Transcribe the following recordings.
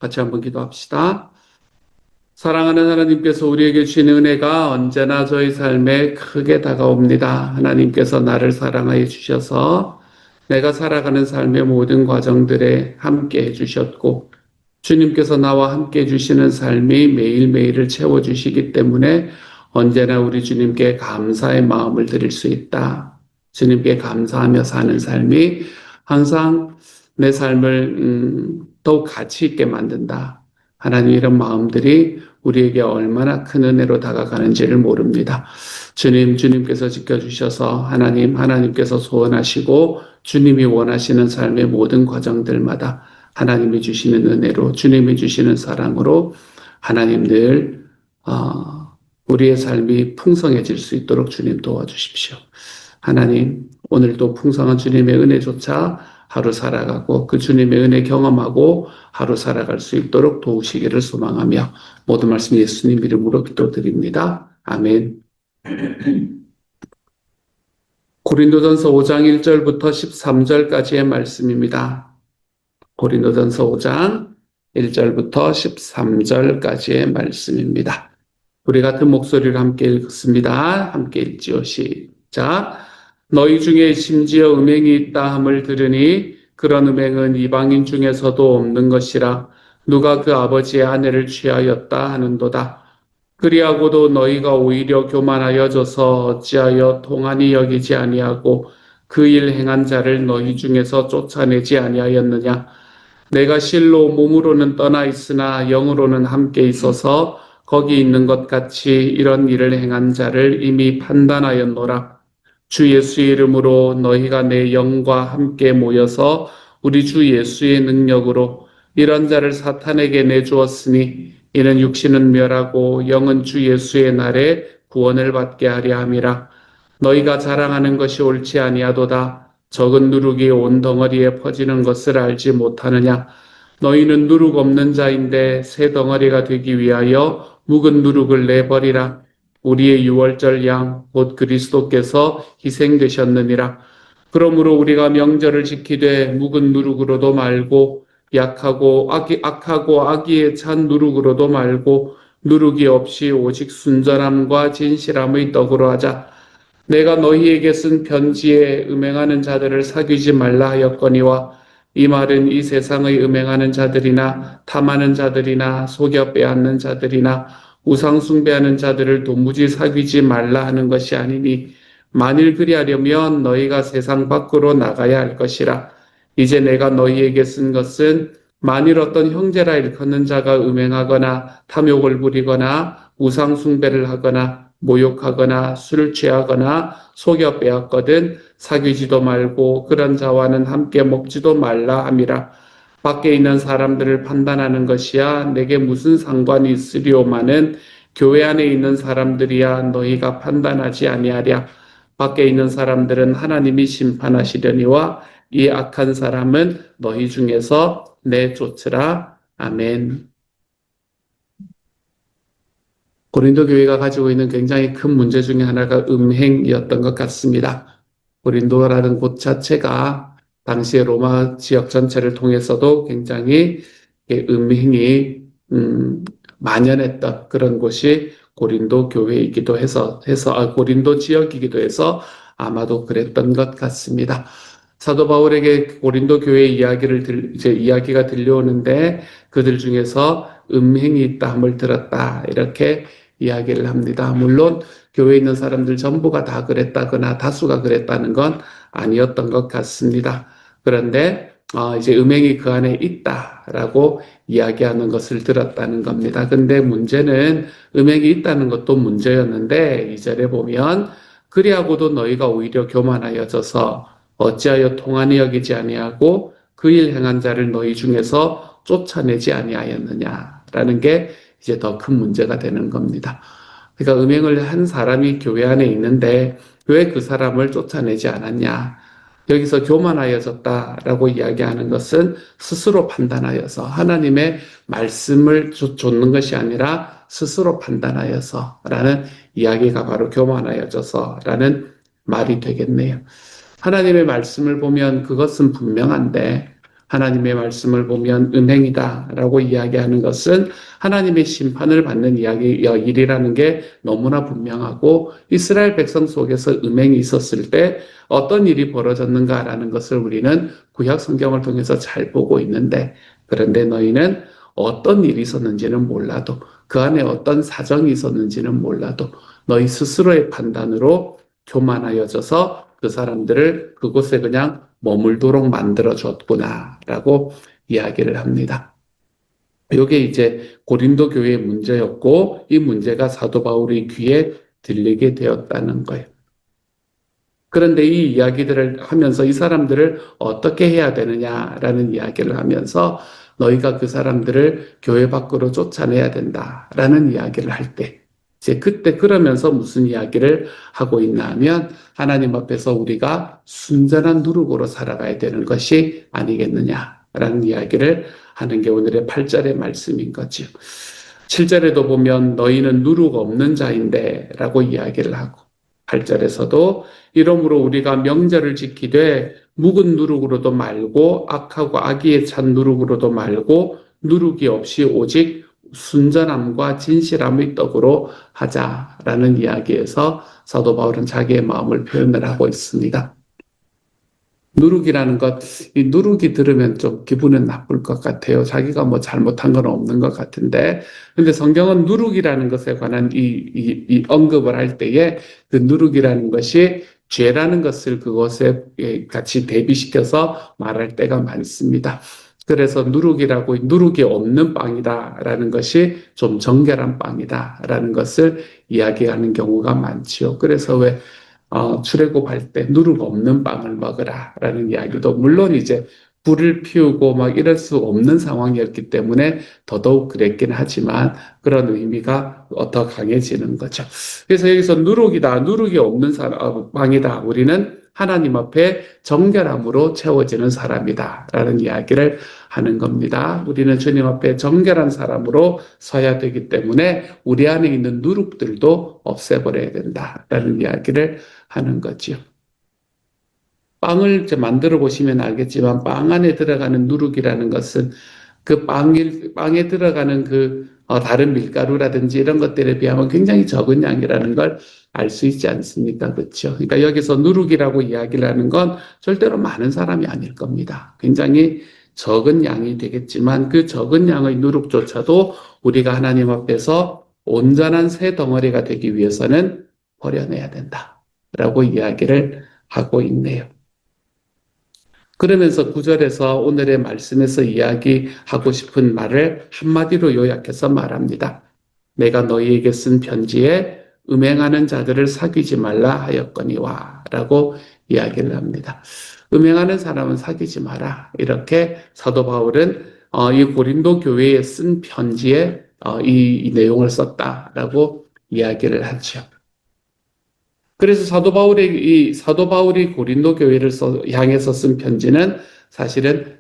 같이 한번 기도합시다. 사랑하는 하나님께서 우리에게 주신 은혜가 언제나 저희 삶에 크게 다가옵니다. 하나님께서 나를 사랑하여 주셔서 내가 살아가는 삶의 모든 과정들에 함께 해주셨고, 주님께서 나와 함께 해주시는 삶이 매일매일을 채워주시기 때문에 언제나 우리 주님께 감사의 마음을 드릴 수 있다. 주님께 감사하며 사는 삶이 항상 내 삶을 더욱 가치 있게 만든다. 하나님, 이런 마음들이 우리에게 얼마나 큰 은혜로 다가가는지를 모릅니다. 주님께서 지켜주셔서 하나님께서 소원하시고 주님이 원하시는 삶의 모든 과정들마다 하나님이 주시는 은혜로, 주님이 주시는 사랑으로 하나님 늘 우리의 삶이 풍성해질 수 있도록 주님 도와주십시오. 하나님, 오늘도 풍성한 주님의 은혜조차 하루 살아가고 그 주님의 은혜 경험하고 하루 살아갈 수 있도록 도우시기를 소망하며 모든 말씀 예수님 이름으로 기도드립니다. 아멘. 고린도전서 5장 1절부터 13절까지의 말씀입니다. 고린도전서 5장 1절부터 13절까지의 말씀입니다. 우리 같은 목소리로 함께 읽습니다. 함께 읽지요. 시작. 너희 중에 심지어 음행이 있다 함을 들으니 그런 음행은 이방인 중에서도 없는 것이라 누가 그 아버지의 아내를 취하였다 하는도다. 그리하고도 너희가 오히려 교만하여져서 어찌하여 통한이 여기지 아니하고 그 일 행한 자를 너희 중에서 쫓아내지 아니하였느냐. 내가 실로 몸으로는 떠나 있으나 영으로는 함께 있어서 거기 있는 것 같이 이런 일을 행한 자를 이미 판단하였노라. 주 예수의 이름으로 너희가 내 영과 함께 모여서 우리 주 예수의 능력으로 이런 자를 사탄에게 내주었으니 이는 육신은 멸하고 영은 주 예수의 날에 구원을 받게 하려 함이라. 너희가 자랑하는 것이 옳지 아니하도다. 적은 누룩이 온 덩어리에 퍼지는 것을 알지 못하느냐. 너희는 누룩 없는 자인데 새 덩어리가 되기 위하여 묵은 누룩을 내버리라. 우리의 유월절 양 곧 그리스도께서 희생되셨느니라. 그러므로 우리가 명절을 지키되 묵은 누룩으로도 말고 악하고 악의에 찬 누룩으로도 말고 누룩이 없이 오직 순전함과 진실함의 떡으로 하자. 내가 너희에게 쓴 편지에 음행하는 자들을 사귀지 말라 하였거니와 이 말은 이 세상의 음행하는 자들이나 탐하는 자들이나 속여 빼앗는 자들이나 우상 숭배하는 자들을 도무지 사귀지 말라 하는 것이 아니니 만일 그리하려면 너희가 세상 밖으로 나가야 할 것이라. 이제 내가 너희에게 쓴 것은 만일 어떤 형제라 일컫는 자가 음행하거나 탐욕을 부리거나 우상 숭배를 하거나 모욕하거나 술을 취하거나 속여 빼앗거든 사귀지도 말고 그런 자와는 함께 먹지도 말라 함이라. 밖에 있는 사람들을 판단하는 것이야 내게 무슨 상관이 있으리오마는 교회 안에 있는 사람들이야 너희가 판단하지 아니하랴. 밖에 있는 사람들은 하나님이 심판하시려니와 이 악한 사람은 너희 중에서 내쫓으라. 아멘. 고린도 교회가 가지고 있는 굉장히 큰 문제 중에 하나가 음행이었던 것 같습니다. 고린도라는 곳 자체가 당시의 로마 지역 전체를 통해서도 굉장히 음행이 만연했던 그런 곳이 고린도 교회이기도 해서 고린도 지역이기도 해서 아마도 그랬던 것 같습니다. 사도 바울에게 고린도 교회 이야기가 들려오는데 그들 중에서 음행이 있다함을 들었다 이렇게 이야기를 합니다. 물론 교회에 있는 사람들 전부가 다 그랬다거나 다수가 그랬다는 건 아니었던 것 같습니다. 그런데 이제 음행이 그 안에 있다라고 이야기하는 것을 들었다는 겁니다. 근데 문제는 음행이 있다는 것도 문제였는데 2절에 보면 그리하고도 너희가 오히려 교만하여져서 어찌하여 통한이 여기지 아니하고 그 일 행한 자를 너희 중에서 쫓아내지 아니하였느냐라는 게 이제 더 큰 문제가 되는 겁니다. 그러니까 음행을 한 사람이 교회 안에 있는데 왜 그 사람을 쫓아내지 않았냐? 여기서 교만하여졌다라고 이야기하는 것은 스스로 판단하여서 하나님의 말씀을 좇는 것이 아니라 스스로 판단하여서라는 이야기가 바로 교만하여져서라는 말이 되겠네요. 하나님의 말씀을 보면 그것은 분명한데 하나님의 말씀을 보면 음행이다라고 이야기하는 것은 하나님의 심판을 받는 일이라는 게 너무나 분명하고 이스라엘 백성 속에서 음행이 있었을 때 어떤 일이 벌어졌는가라는 것을 우리는 구약 성경을 통해서 잘 보고 있는데 그런데 너희는 어떤 일이 있었는지는 몰라도 그 안에 어떤 사정이 있었는지는 몰라도 너희 스스로의 판단으로 교만하여져서 그 사람들을 그곳에 그냥 머물도록 만들어줬구나라고 이야기를 합니다. 이게 이제 고린도 교회의 문제였고 이 문제가 사도 바울의 귀에 들리게 되었다는 거예요. 그런데 이 이야기들을 하면서 이 사람들을 어떻게 해야 되느냐라는 이야기를 하면서 너희가 그 사람들을 교회 밖으로 쫓아내야 된다라는 이야기를 할 때, 이제 그때 그러면서 무슨 이야기를 하고 있나 하면 하나님 앞에서 우리가 순전한 누룩으로 살아가야 되는 것이 아니겠느냐라는 이야기를 하는 게 오늘의 8절의 말씀인 거죠. 7절에도 보면 너희는 누룩 없는 자인데 라고 이야기를 하고 8절에서도 이러므로 우리가 명절을 지키되 묵은 누룩으로도 말고 악하고 악의에 찬 누룩으로도 말고 누룩이 없이 오직 순전함과 진실함의 떡으로 하자라는 이야기에서 사도 바울은 자기의 마음을 표현을 하고 있습니다. 누룩이라는 것, 이 누룩이 들으면 좀 기분은 나쁠 것 같아요. 자기가 뭐 잘못한 건 없는 것 같은데. 근데 성경은 누룩이라는 것에 관한 이 언급을 할 때에 그 누룩이라는 것이 죄라는 것을 그것에 같이 대비시켜서 말할 때가 많습니다. 그래서 누룩이 없는 빵이다라는 것이 좀 정결한 빵이다라는 것을 이야기하는 경우가 많지요. 그래서 왜 출애굽할 때 누룩 없는 빵을 먹으라라는 이야기도 물론 이제 불을 피우고 막 이럴 수 없는 상황이었기 때문에 더더욱 그랬긴 하지만 그런 의미가 더 강해지는 거죠. 그래서 여기서 누룩이 없는 빵이다. 우리는 하나님 앞에 정결함으로 채워지는 사람이다라는 이야기를 하는 겁니다. 우리는 주님 앞에 정결한 사람으로 서야 되기 때문에 우리 안에 있는 누룩들도 없애버려야 된다라는 이야기를 하는 거지요. 빵을 이제 만들어 보시면 알겠지만 빵 안에 들어가는 누룩이라는 것은 그 빵에 들어가는 다른 밀가루라든지 이런 것들에 비하면 굉장히 적은 양이라는 걸 알 수 있지 않습니까? 그렇죠? 그러니까 여기서 누룩이라고 이야기를 하는 건 절대로 많은 사람이 아닐 겁니다. 굉장히 적은 양이 되겠지만 그 적은 양의 누룩조차도 우리가 하나님 앞에서 온전한 새 덩어리가 되기 위해서는 버려내야 된다라고 이야기를 하고 있네요. 그러면서 9절에서 오늘의 말씀에서 이야기하고 싶은 말을 한마디로 요약해서 말합니다. 내가 너희에게 쓴 편지에 음행하는 자들을 사귀지 말라 하였거니와 라고 이야기를 합니다. 음행하는 사람은 사귀지 마라. 이렇게 사도 바울은 이 고린도 교회에 쓴 편지에 이 내용을 썼다라고 이야기를 하죠. 그래서 사도 바울이 고린도 교회를 향해서 쓴 편지는 사실은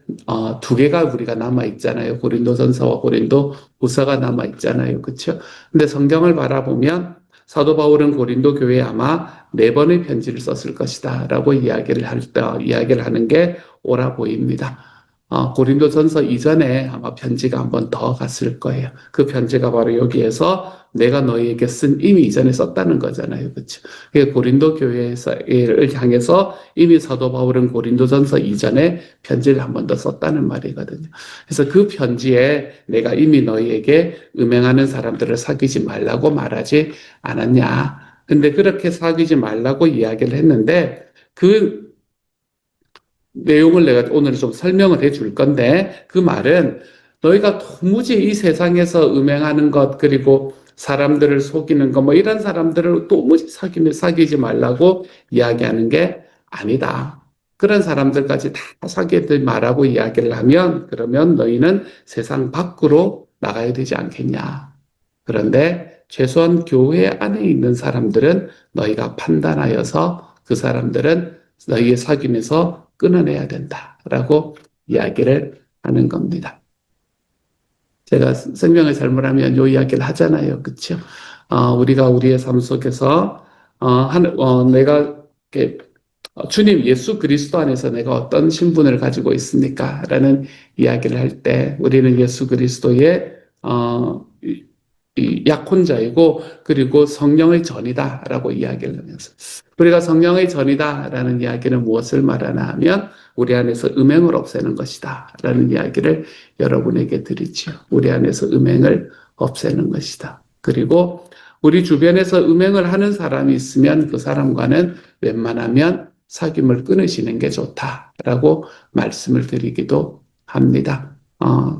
두 개가 우리가 남아 있잖아요. 고린도전서와 고린도후서가 남아 있잖아요. 그렇죠? 근데 성경을 바라보면 사도 바울은 고린도 교회에 아마 4번의 편지를 썼을 것이다라고 이야기를 하는 게 옳아 보입니다. 고린도전서 이전에 아마 편지가 한 번 더 갔을 거예요. 그 편지가 바로 여기에서 내가 너희에게 쓴 이미 이전에 썼다는 거잖아요. 그렇죠? 고린도 교회를 향해서 이미 사도 바울은 고린도전서 이전에 편지를 한 번 더 썼다는 말이거든요. 그래서 그 편지에 내가 이미 너희에게 음행하는 사람들을 사귀지 말라고 말하지 않았냐. 근데 그렇게 사귀지 말라고 이야기를 했는데 그 내용을 내가 오늘 좀 설명을 해줄 건데 그 말은 너희가 도무지 이 세상에서 음행하는 것 그리고 사람들을 속이는 것 뭐 이런 사람들을 도무지 사귀지 말라고 이야기하는 게 아니다. 그런 사람들까지 다 사귀지 말라고 이야기를 하면 그러면 너희는 세상 밖으로 나가야 되지 않겠냐. 그런데 최소한 교회 안에 있는 사람들은 너희가 판단하여서 그 사람들은 너희의 사귐에서 끊어내야 된다라고 이야기를 하는 겁니다. 제가 생명을 잘못하면 요 이야기를 하잖아요. 그렇죠? 우리가 우리의 삶 속에서 내가 이렇게 주님 예수 그리스도 안에서 내가 어떤 신분을 가지고 있습니까? 라는 이야기를 할 때 우리는 예수 그리스도의 이 약혼자이고 그리고 성령의 전이다라고 이야기를 하면서 우리가 성령의 전이다라는 이야기는 무엇을 말하나 하면 우리 안에서 음행을 없애는 것이다라는 이야기를 여러분에게 드리지요. 우리 안에서 음행을 없애는 것이다. 그리고 우리 주변에서 음행을 하는 사람이 있으면 그 사람과는 웬만하면 사귐을 끊으시는 게 좋다라고 말씀을 드리기도 합니다.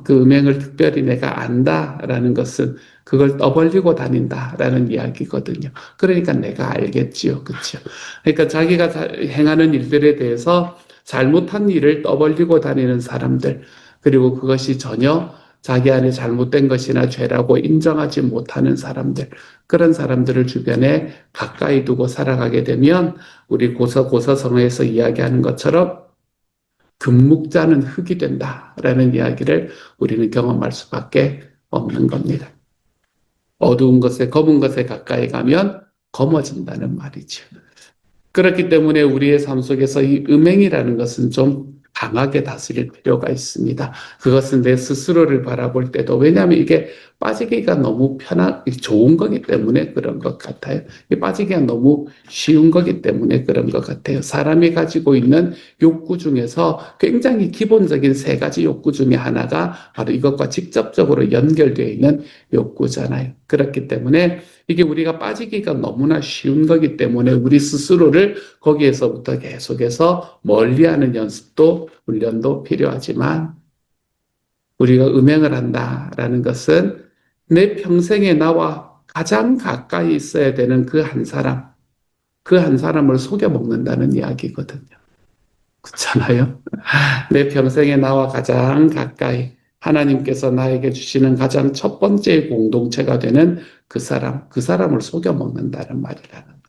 그 음행을 특별히 내가 안다라는 것은 그걸 떠벌리고 다닌다라는 이야기거든요. 그러니까 내가 알겠지요. 그렇죠? 그러니까 자기가 행하는 일들에 대해서 잘못한 일을 떠벌리고 다니는 사람들, 그리고 그것이 전혀 자기 안에 잘못된 것이나 죄라고 인정하지 못하는 사람들, 그런 사람들을 주변에 가까이 두고 살아가게 되면 우리 고서성에서 이야기하는 것처럼 금묵자는 흙이 된다라는 이야기를 우리는 경험할 수밖에 없는 겁니다. 어두운 것에 검은 것에 가까이 가면 검어진다는 말이죠. 그렇기 때문에 우리의 삶 속에서 이 음행이라는 것은 좀 강하게 다스릴 필요가 있습니다. 그것은 내 스스로를 바라볼 때도, 왜냐하면 이게 빠지기가 너무 좋은 거기 때문에 그런 것 같아요. 빠지기가 너무 쉬운 거기 때문에 그런 것 같아요. 사람이 가지고 있는 욕구 중에서 굉장히 기본적인 세 가지 욕구 중에 하나가 바로 이것과 직접적으로 연결되어 있는 욕구잖아요. 그렇기 때문에 이게 우리가 빠지기가 너무나 쉬운 거기 때문에 우리 스스로를 거기에서부터 계속해서 멀리하는 연습도 훈련도 필요하지만 우리가 음행을 한다라는 것은 내 평생에 나와 가장 가까이 있어야 되는 그 한 사람, 그 한 사람을 속여먹는다는 이야기거든요. 그렇잖아요? 내 평생에 나와 가장 가까이 하나님께서 나에게 주시는 가장 첫 번째 공동체가 되는 그 사람을 속여먹는다는 말이라는 거예요.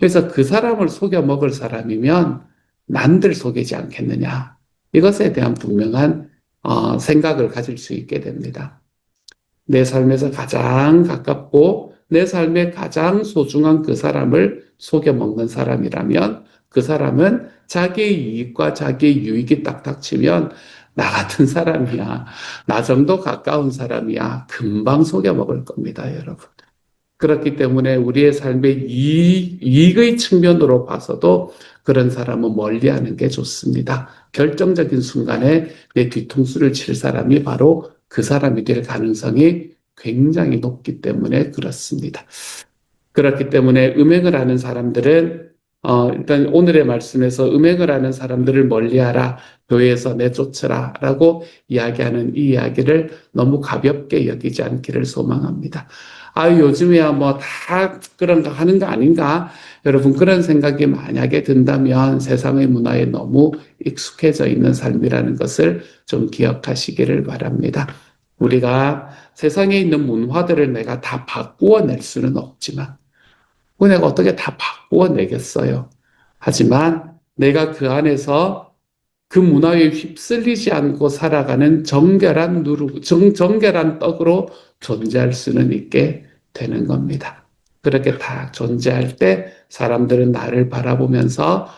그래서 그 사람을 속여먹을 사람이면 난들 속이지 않겠느냐. 이것에 대한 분명한 생각을 가질 수 있게 됩니다. 내 삶에서 가장 가깝고 내 삶에 가장 소중한 그 사람을 속여먹는 사람이라면 그 사람은 자기의 이익과 자기의 유익이 딱 닥치면 나 같은 사람이야. 나 정도 가까운 사람이야. 금방 속여먹을 겁니다, 여러분. 그렇기 때문에 우리의 삶의 이익의 측면으로 봐서도 그런 사람은 멀리하는 게 좋습니다. 결정적인 순간에 내 뒤통수를 칠 사람이 바로 그 사람이 될 가능성이 굉장히 높기 때문에 그렇습니다. 그렇기 때문에 음행을 하는 사람들은 일단 오늘의 말씀에서 음행을 하는 사람들을 멀리하라, 교회에서 내쫓으라 라고 이야기하는 이 이야기를 너무 가볍게 여기지 않기를 소망합니다. 요즘에야 뭐 다 그런 거 하는 거 아닌가? 여러분, 그런 생각이 만약에 든다면 세상의 문화에 너무 익숙해져 있는 삶이라는 것을 좀 기억하시기를 바랍니다. 우리가 세상에 있는 문화들을 내가 다 바꾸어낼 수는 없지만, 내가 어떻게 다 바꾸어내겠어요? 하지만 내가 그 안에서 그 문화에 휩쓸리지 않고 살아가는 정결한 정결한 떡으로 존재할 수는 있게 되는 겁니다. 그렇게 다 존재할 때 사람들은 나를 바라보면서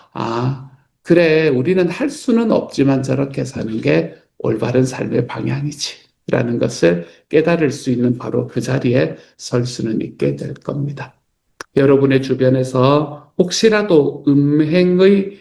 그래, 우리는 할 수는 없지만 저렇게 사는 게 올바른 삶의 방향이지 라는 것을 깨달을 수 있는 바로 그 자리에 설 수는 있게 될 겁니다. 여러분의 주변에서 혹시라도 음행의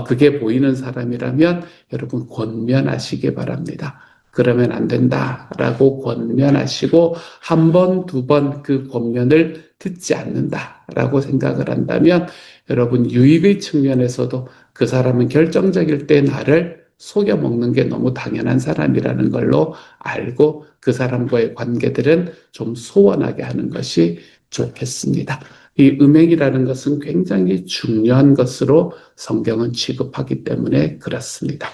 그게 보이는 사람이라면 여러분 권면하시기 바랍니다. 그러면 안 된다라고 권면하시고 한 번, 두 번 그 권면을 듣지 않는다라고 생각을 한다면 여러분 유익의 측면에서도 그 사람은 결정적일 때 나를 속여먹는 게 너무 당연한 사람이라는 걸로 알고 그 사람과의 관계들은 좀 소원하게 하는 것이 좋겠습니다. 이 음행이라는 것은 굉장히 중요한 것으로 성경은 취급하기 때문에 그렇습니다.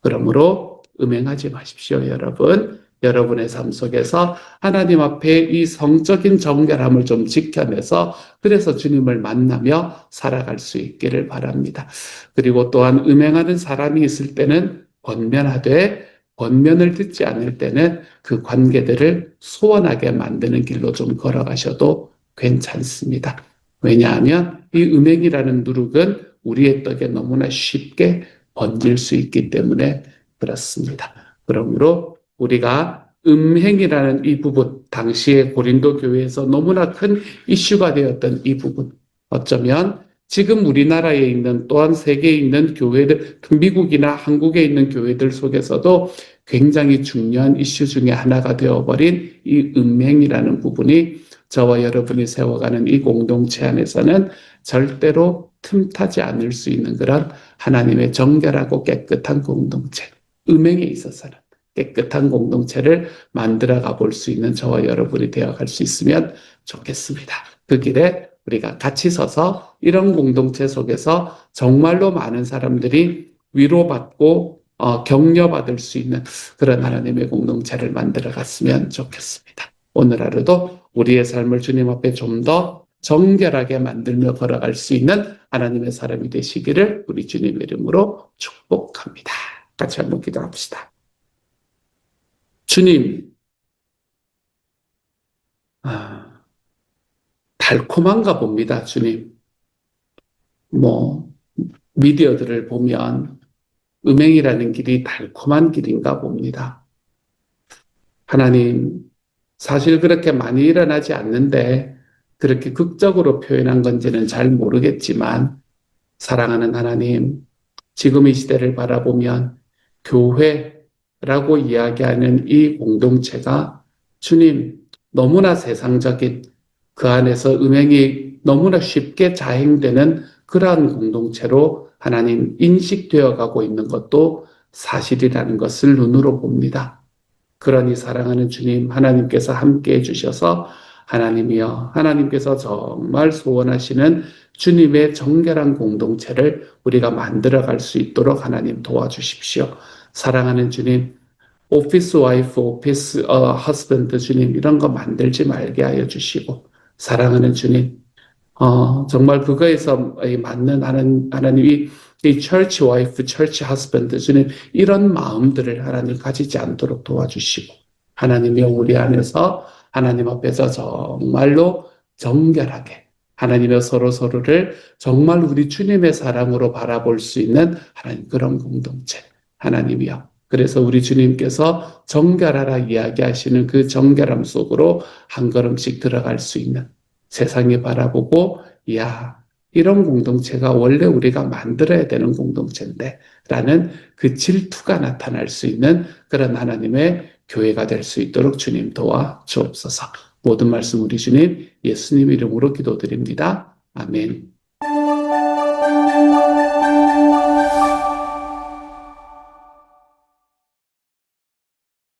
그러므로 음행하지 마십시오, 여러분. 여러분의 삶 속에서 하나님 앞에 이 성적인 정결함을 좀 지켜내서 그래서 주님을 만나며 살아갈 수 있기를 바랍니다. 그리고 또한 음행하는 사람이 있을 때는 권면하되 권면을 듣지 않을 때는 그 관계들을 소원하게 만드는 길로 좀 걸어가셔도 괜찮습니다. 왜냐하면 이 음행이라는 누룩은 우리의 떡에 너무나 쉽게 번질 수 있기 때문에 그렇습니다. 그러므로 우리가 음행이라는 이 부분, 당시에 고린도 교회에서 너무나 큰 이슈가 되었던 이 부분, 어쩌면 지금 우리나라에 있는 또한 세계에 있는 교회들, 미국이나 한국에 있는 교회들 속에서도 굉장히 중요한 이슈 중에 하나가 되어버린 이 음행이라는 부분이 저와 여러분이 세워가는 이 공동체 안에서는 절대로 틈타지 않을 수 있는 그런 하나님의 정결하고 깨끗한 공동체, 음행에 있어서는 깨끗한 공동체를 만들어가 볼 수 있는 저와 여러분이 되어갈 수 있으면 좋겠습니다. 그 길에 우리가 같이 서서 이런 공동체 속에서 정말로 많은 사람들이 위로받고 격려받을 수 있는 그런 하나님의 공동체를 만들어 갔으면 좋겠습니다. 오늘 하루도 우리의 삶을 주님 앞에 좀 더 정결하게 만들며 걸어갈 수 있는 하나님의 사람이 되시기를 우리 주님 이름으로 축복합니다. 같이 한번 기도합시다. 주님, 달콤한가 봅니다, 주님. 미디어들을 보면 음행이라는 길이 달콤한 길인가 봅니다. 하나님, 사실 그렇게 많이 일어나지 않는데 그렇게 극적으로 표현한 건지는 잘 모르겠지만 사랑하는 하나님, 지금 이 시대를 바라보면 교회라고 이야기하는 이 공동체가 주님, 너무나 세상적인 그 안에서 음행이 너무나 쉽게 자행되는 그러한 공동체로 하나님 인식되어 가고 있는 것도 사실이라는 것을 눈으로 봅니다. 그러니 사랑하는 주님, 하나님께서 함께 해주셔서 하나님이여, 하나님께서 정말 소원하시는 주님의 정결한 공동체를 우리가 만들어갈 수 있도록 하나님 도와주십시오. 사랑하는 주님, 오피스 와이프, 오피스 허스밴드 주님 이런 거 만들지 말게 하여 주시고 사랑하는 주님, 정말 그거에서 맞는 하나님이 이 처치 와이프, 처치 허스밴드 주님 이런 마음들을 하나님 가지지 않도록 도와주시고 하나님이 우리 안에서 하나님 앞에서 정말로 정결하게 하나님의 서로를 정말 우리 주님의 사랑으로 바라볼 수 있는 하나님 그런 공동체 하나님이요. 그래서 우리 주님께서 정결하라 이야기하시는 그 정결함 속으로 한 걸음씩 들어갈 수 있는 세상이 바라보고 야 이런 공동체가 원래 우리가 만들어야 되는 공동체인데 라는 그 질투가 나타날 수 있는 그런 하나님의 교회가 될 수 있도록 주님 도와 주옵소서. 모든 말씀 우리 주님 예수님 이름으로 기도드립니다. 아멘.